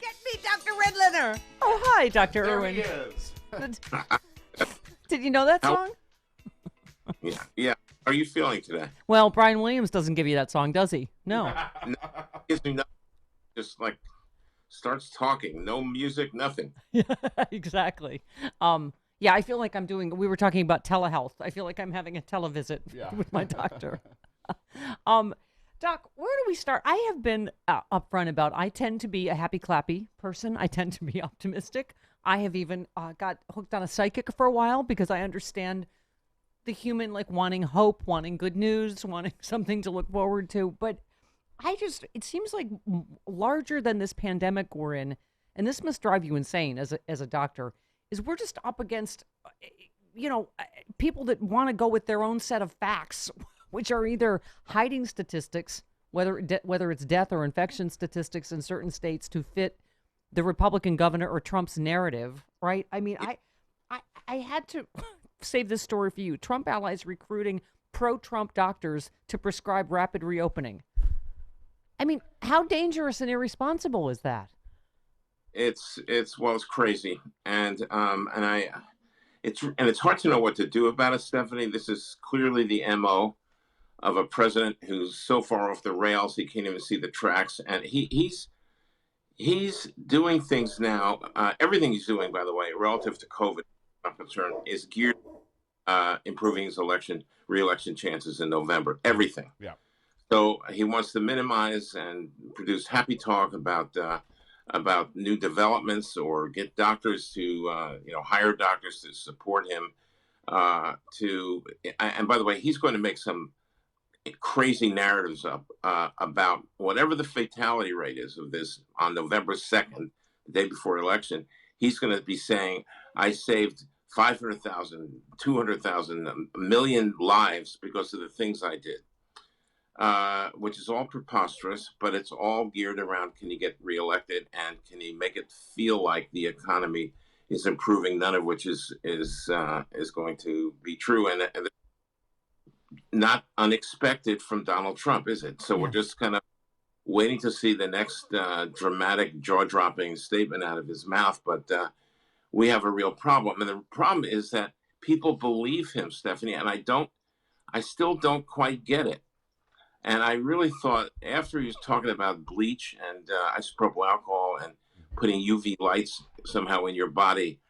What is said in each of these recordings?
Get me Dr. Redlener. Oh, hi, Dr. There Irwin. he is. Did you know that song? Yeah. How are you feeling today? Well, Brian Williams doesn't give you that song, does he? No. No, gives me nothing. Just like starts talking, no music, nothing. Exactly. Yeah, I feel like we were talking about telehealth. I feel like I'm having a televisit with my doctor. Doc, where do we start? I have been upfront about I tend to be a happy clappy person. I tend to be optimistic. I have even got hooked on a psychic for a while because I understand the human, like wanting hope, wanting good news, wanting something to look forward to. But it seems like larger than this pandemic we're in, and this must drive you insane as a doctor, is we're just up against, people that want to go with their own set of facts, which are either hiding statistics, whether it's death or infection statistics in certain states to fit the Republican governor or Trump's narrative, right? I mean, I had to save this story for you. Trump allies recruiting pro-Trump doctors to prescribe rapid reopening. I mean, how dangerous and irresponsible is that? It's crazy, and it's hard to know what to do about it, Stephanie. This is clearly the MO of a president who's so far off the rails he can't even see the tracks, and he's doing things now. Everything he's doing, by the way, relative to COVID, I'm concerned, is geared improving his re-election chances in November. Everything. Yeah. So he wants to minimize and produce happy talk about new developments, or get doctors to hire doctors to support him. And by the way, he's going to make some crazy narratives up about whatever the fatality rate is of this on November 2nd, the day before election. He's going to be saying, I saved 500,000, 200,000, a million lives because of the things I did, which is all preposterous, but it's all geared around, can he get reelected, and can he make it feel like the economy is improving, none of which is going to be true. And not unexpected from Donald Trump, is it? So we're just kind of waiting to see the next dramatic, jaw-dropping statement out of his mouth. But we have a real problem. And the problem is that people believe him, Stephanie, and I still don't quite get it. And I really thought, after he was talking about bleach and isopropyl alcohol and putting UV lights somehow in your body,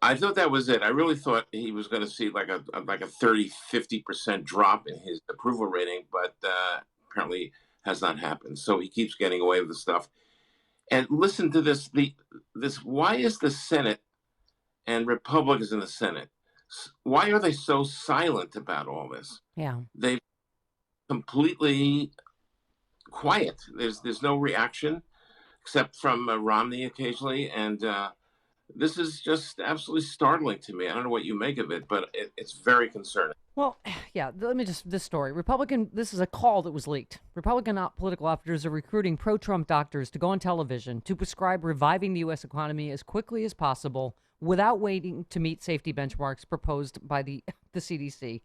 I thought that was it. I really thought he was going to see like a 30-50% drop in his approval rating, but apparently has not happened. So he keeps getting away with the stuff. And listen to this. Why is the Senate and Republicans in the Senate, why are they so silent about all this? Yeah. They've completely quiet. There's no reaction except from Romney occasionally. And this is just absolutely startling to me. I don't know what you make of it, but it's very concerning. Well, yeah, this story. This is a call that was leaked. Republican political operatives are recruiting pro-Trump doctors to go on television to prescribe reviving the U.S. economy as quickly as possible without waiting to meet safety benchmarks proposed by the CDC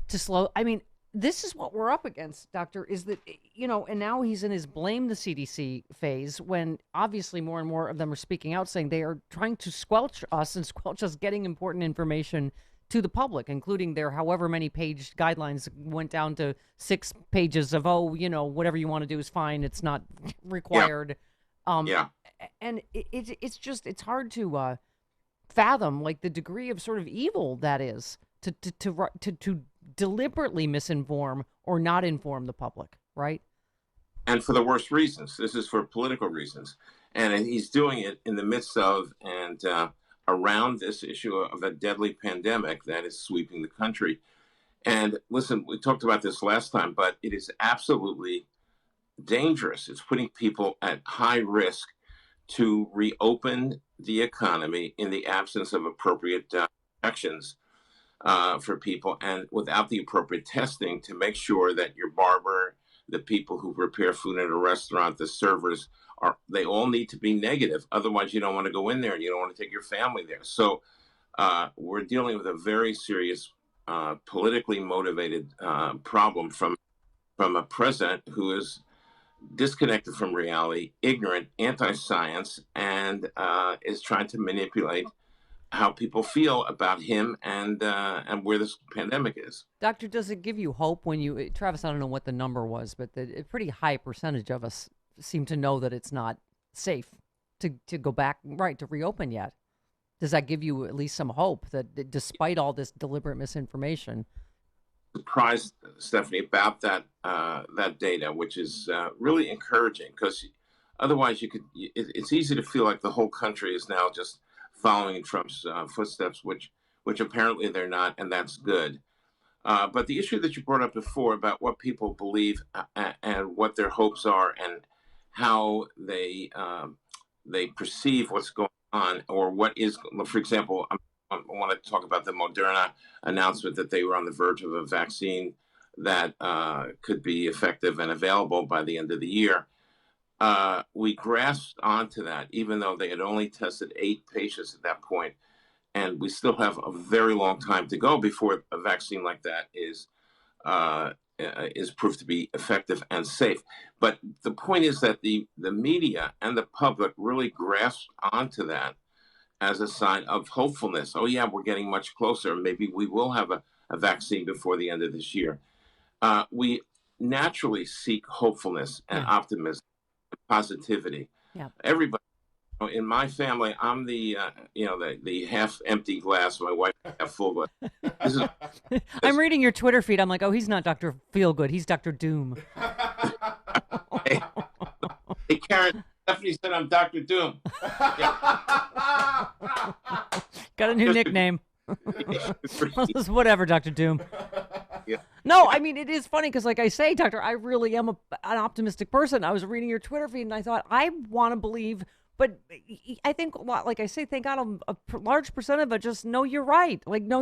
to slow. I mean, this is what we're up against, Doctor, is that, and now he's in his blame the CDC phase when obviously more and more of them are speaking out saying they are trying to squelch us getting important information to the public, including their however many page guidelines went down to 6 pages of, whatever you want to do is fine. It's not required. And it's hard to fathom like the degree of sort of evil that is to deliberately misinform or not inform the public, right? And for the worst reasons. This is for political reasons. And he's doing it in the midst of and around this issue of a deadly pandemic that is sweeping the country. And listen, we talked about this last time, but it is absolutely dangerous. It's putting people at high risk to reopen the economy in the absence of appropriate actions for people, and without the appropriate testing to make sure that your barber, the people who prepare food in a restaurant, the servers, they all need to be negative. Otherwise, you don't want to go in there and you don't want to take your family there. So we're dealing with a very serious politically motivated problem from a president who is disconnected from reality, ignorant, anti-science, and is trying to manipulate how people feel about him and where this pandemic is. Doctor, does it give you hope when you, Travis? I don't know what the number was, but a pretty high percentage of us seem to know that it's not safe to go back, right, to reopen yet. Does that give you at least some hope that despite all this deliberate misinformation? Surprised, Stephanie, about that data, which is really encouraging, because otherwise it's easy to feel like the whole country is now just following in Trump's footsteps, which apparently they're not, and that's good. But the issue that you brought up before about what people believe and what their hopes are and how they perceive what's going on, or what is, for example, I want to talk about the Moderna announcement that they were on the verge of a vaccine that could be effective and available by the end of the year. We grasped onto that, even though they had only tested 8 patients at that point, and we still have a very long time to go before a vaccine like that is proved to be effective and safe. But the point is that the media and the public really grasped onto that as a sign of hopefulness. Oh yeah, we're getting much closer. Maybe we will have a vaccine before the end of this year. We naturally seek hopefulness and optimism, and positivity. Yeah. Everybody in my family, I'm the half empty glass. My wife half full glass. I'm reading your Twitter feed. I'm like, oh, he's not Dr. Feelgood. He's Dr. Doom. Hey, Karen, Stephanie said I'm Dr. Doom. Yeah. Got a new nickname. Whatever, Dr. Doom. Yeah. No, I mean, it is funny because, like I say, Doctor, I really am an optimistic person. I was reading your Twitter feed and I thought, I want to believe, but I think, like I say, thank God a large percent of it just know you're right. Like, no,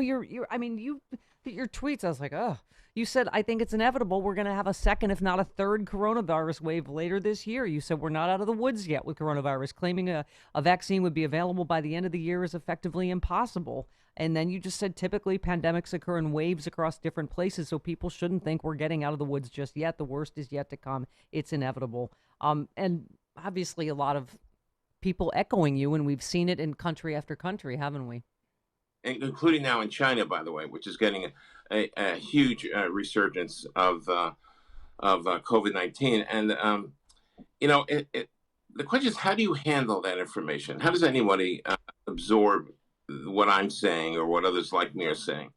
I mean, your tweets, I was like, oh, you said, I think it's inevitable we're going to have a second, if not a third coronavirus wave later this year. You said we're not out of the woods yet with coronavirus. Claiming a vaccine would be available by the end of the year is effectively impossible. And then you just said typically pandemics occur in waves across different places, so people shouldn't think we're getting out of the woods just yet. The worst is yet to come. It's inevitable. And obviously a lot of people echoing you, and we've seen it in country after country, haven't we? Including now in China, by the way, which is getting a huge resurgence of COVID-19. And, the question is, how do you handle that information? How does anybody absorb what I'm saying or what others like me are saying?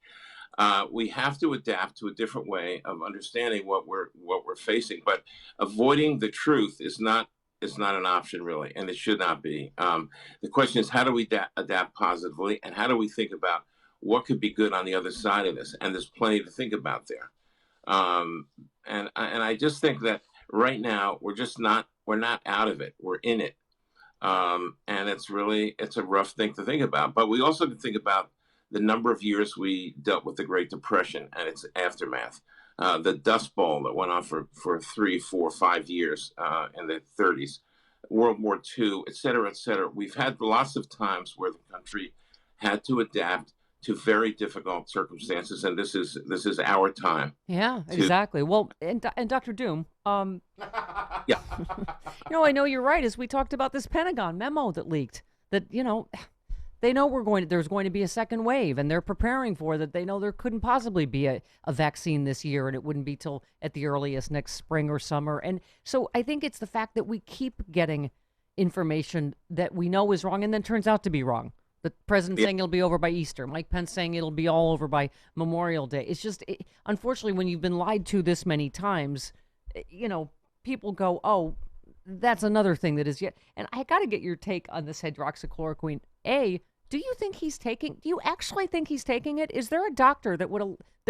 We have to adapt to a different way of understanding what we're facing, but avoiding the truth is not an option, really, and it should not be. The question is, how do we adapt positively, and how do we think about what could be good on the other side of this? And there's plenty to think about there. And I just think that right now we're not out of it. We're in it. And it's a rough thing to think about. But we also can think about the number of years we dealt with the Great Depression and its aftermath. The Dust Bowl that went on for 3, 4, 5 years in the 30s, World War II, et cetera, et cetera. We've had lots of times where the country had to adapt to very difficult circumstances, and this is our time. Yeah, exactly. Well, and Dr. Doom, yeah, I know you're right. As we talked about this Pentagon memo that leaked, that they know there's going to be a second wave, and they're preparing for that. They know there couldn't possibly be a vaccine this year, and it wouldn't be till at the earliest next spring or summer. And so I think it's the fact that we keep getting information that we know is wrong and then turns out to be wrong. The president saying it'll be over by Easter. Mike Pence saying it'll be all over by Memorial Day. It's just, unfortunately, when you've been lied to this many times, people go, oh, that's another thing that is yet. And I got to get your take on this hydroxychloroquine. Do you actually think he's taking it? Is there a doctor that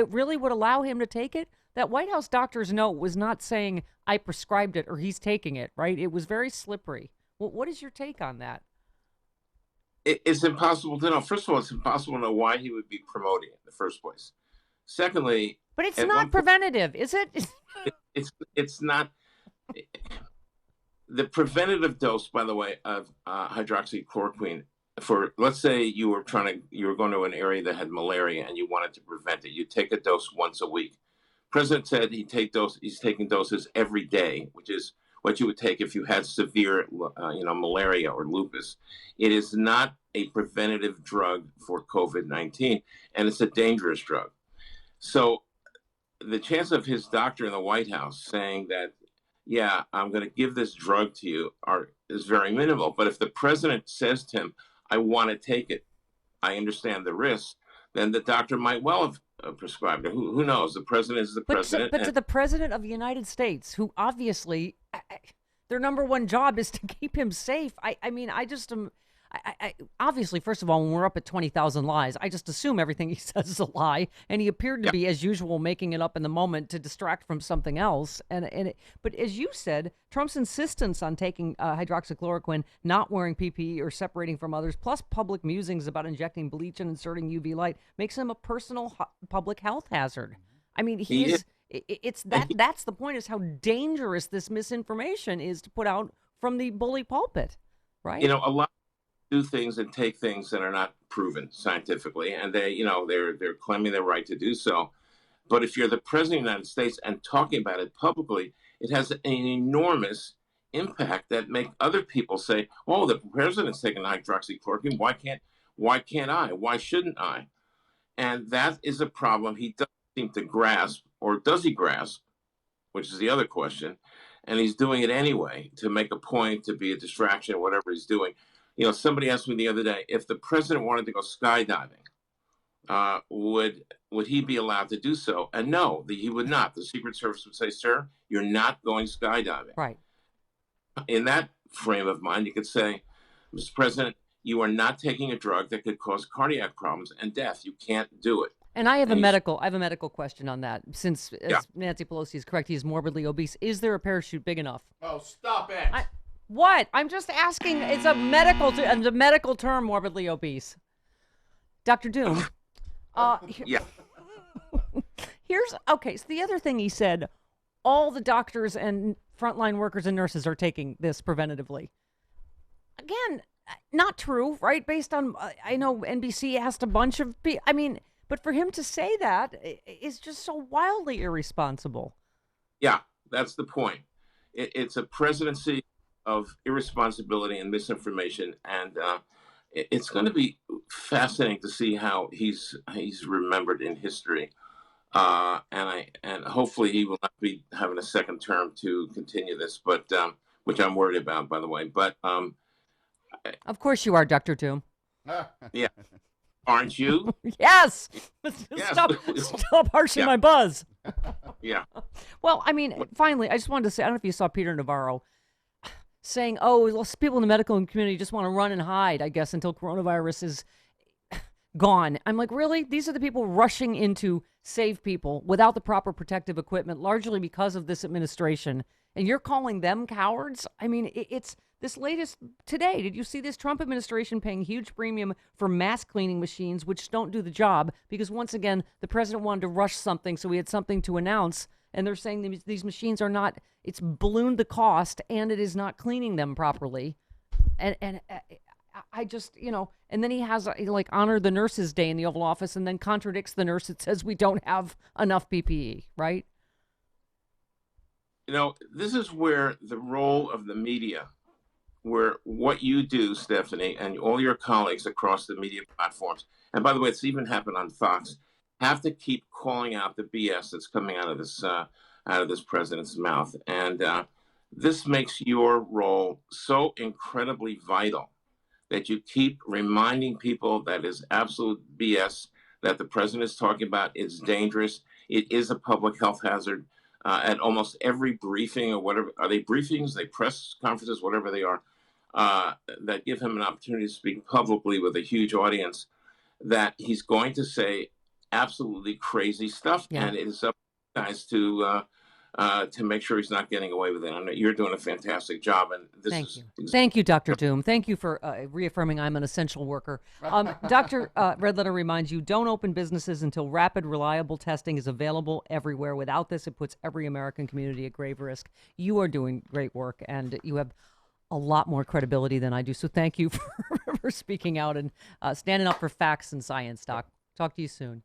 really would allow him to take it? That White House doctor's note was not saying I prescribed it or he's taking it, right? It was very slippery. Well, what is your take on that? It's impossible to know. First of all, it's impossible to know why he would be promoting it in the first place. Secondly, but it's not preventative, is it? It's not. The preventative dose, by the way, of hydroxychloroquine, for, let's say you were going to an area that had malaria and you wanted to prevent it, you take a dose once a week. President said he's taking doses every day, which is what you would take if you had severe, malaria or lupus. It is not a preventative drug for COVID-19, and it's a dangerous drug. So the chance of his doctor in the White House saying that, yeah, I'm going to give this drug to you is very minimal. But if the president says to him, I want to take it, I understand the risks, then the doctor might well have prescribed it. Who knows? The president is the president. But to the president of the United States, who obviously their number one job is to keep him safe. I mean, I just am. Obviously, first of all, when we're up at 20,000 lies, I just assume everything he says is a lie, and he appeared to be, as usual, making it up in the moment to distract from something else. But as you said, Trump's insistence on taking hydroxychloroquine, not wearing PPE or separating from others, plus public musings about injecting bleach and inserting UV light, makes him a personal public health hazard. I mean, he is. It's that. That's the point. Is how dangerous this misinformation is to put out from the bully pulpit, right? A lot do things and take things that are not proven scientifically, and they're claiming their right to do so. But if you're the president of the United States and talking about it publicly, it has an enormous impact that make other people say, "Oh, the president's taking hydroxychloroquine. Why can't I? Why shouldn't I?" And that is a problem he doesn't seem to grasp, or does he grasp? Which is the other question. And he's doing it anyway to make a point, to be a distraction, whatever he's doing. Somebody asked me the other day, if the president wanted to go skydiving, would he be allowed to do so? And no, he would not. The Secret Service would say, "Sir, you're not going skydiving." Right. In that frame of mind, you could say, "Mr. President, you are not taking a drug that could cause cardiac problems and death. You can't do it." And I have a medical question on that. Since Nancy Pelosi is correct, he's morbidly obese. Is there a parachute big enough? Oh, stop it! What? I'm just asking. It's a medical term, morbidly obese. Dr. Doom. Yeah. Okay. So the other thing he said, all the doctors and frontline workers and nurses are taking this preventatively. Again, not true, right? Based on, I know NBC asked a bunch of people. I mean, but for him to say that is just so wildly irresponsible. Yeah, that's the point. It's a presidency of irresponsibility and misinformation, and it's going to be fascinating to see how he's remembered in history, and hopefully he will not be having a second term to continue this, but which I'm worried about, by the way. But of course you are, Dr. Doom. Yeah, aren't you? Yes. Yes. Stop harshing my buzz. Yeah. Well, I mean, finally, I just wanted to say, I don't know if you saw Peter Navarro saying, "Oh, people in the medical community just want to run and hide, I guess, until coronavirus is gone." I'm like, really? These are the people rushing in to save people without the proper protective equipment, largely because of this administration. And you're calling them cowards? I mean, it's this latest today. Did you see this Trump administration paying huge premium for mask cleaning machines, which don't do the job? Because once again, the president wanted to rush something, so he had something to announce. And they're saying these machines are not, it's ballooned the cost, and it is not cleaning them properly. And I just, and then he has honor the nurses day in the Oval Office and then contradicts the nurse that says we don't have enough PPE, right? This is where the role of the media, where what you do, Stephanie, and all your colleagues across the media platforms, and by the way, it's even happened on Fox, have to keep calling out the BS that's coming out of this president's mouth. And this makes your role so incredibly vital that you keep reminding people that is absolute BS that the president is talking about. It's dangerous. It is a public health hazard. At almost every briefing, or whatever, are they briefings, they press conferences, whatever they are, that give him an opportunity to speak publicly with a huge audience, that he's going to say absolutely crazy stuff. Yeah. And it is up to you guys to make sure he's not getting away with it. I know you're doing a fantastic job. And Thank you, Dr. Doom. Thank you for reaffirming I'm an essential worker. Dr. Redlener reminds you, don't open businesses until rapid, reliable testing is available everywhere. Without this, it puts every American community at grave risk. You are doing great work, and you have a lot more credibility than I do. So thank you for speaking out and standing up for facts and science, Doc. Talk to you soon.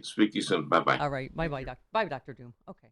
Speak to you soon. Bye-bye. All right. Bye-bye, Dr. Doom. Okay.